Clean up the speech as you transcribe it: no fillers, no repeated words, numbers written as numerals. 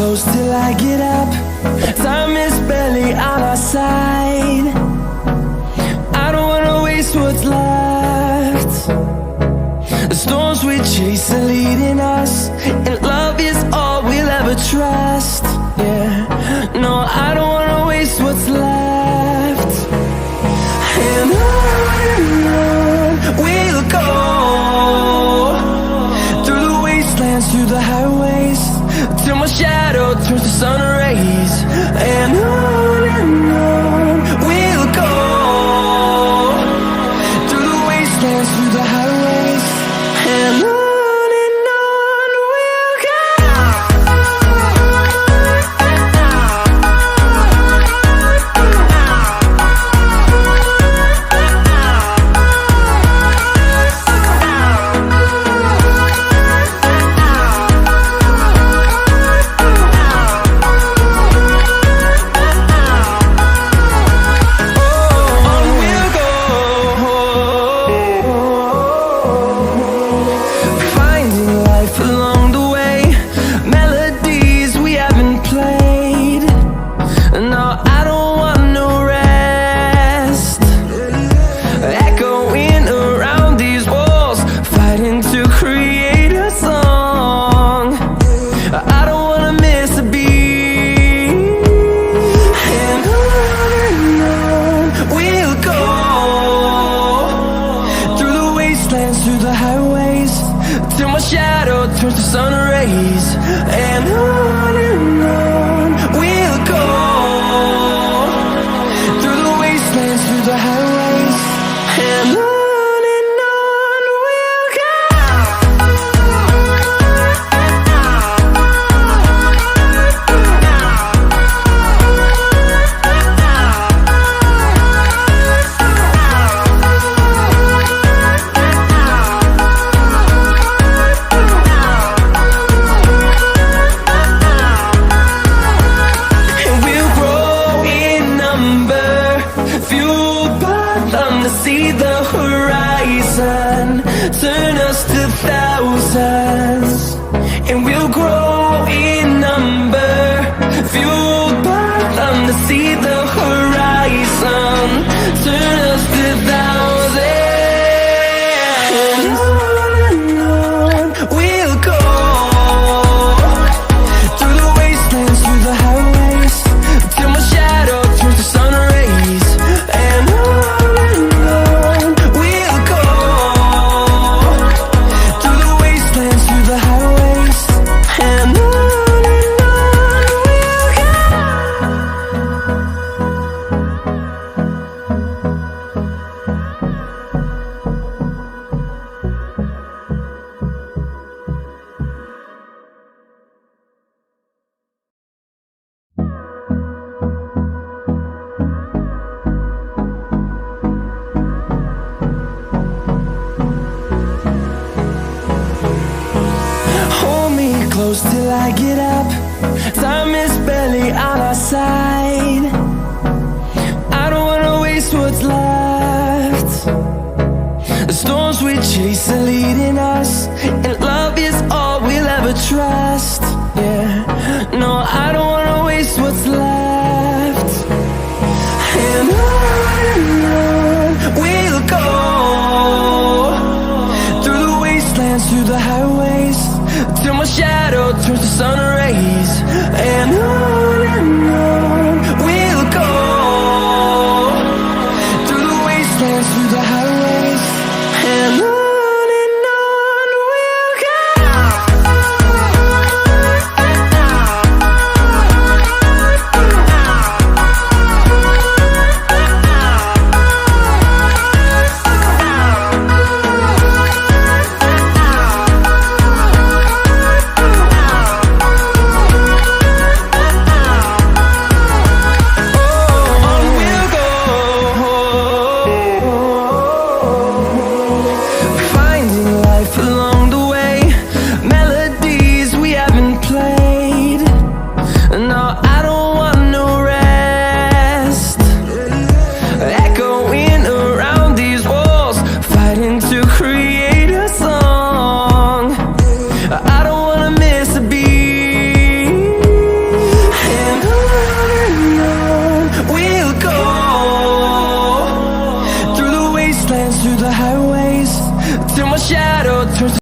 close till I get up. Time is barely on our side. I don't wanna waste what's left. The storms we chase are leading us, and love is all we'll ever trust. Yeah, no, I don't wanna waste what's left. And on we'll go, through the wastelands, through the highways, till my shadow turns to sun rays. And on we'll go, through the wastelands, through the highways, and on we'll go. Through the highways, till my shadow turns to sun rays. And on we'll go, through the wastelands, through the highways, and on we'll go. See the horizon, turn us to thousands, and we'll grow in number, fueled by them. To see the horizon, turn us to thousands, and on we'll go, through the wastelands, through the highways, till my shadow turns to sun rays. And on close till I get up. Time is barely on our side. I don't wanna waste what's left. The storms we chase are leading us, and love is all we'll ever trust. Yeah, no, I don't wanna waste what's left. And on we'll go, through the wastelands, through the highways, till my shadow turns to sun rays. And on we'll go, through the wastelands, through the highways, and on we'll go. to the highways till my shadow turns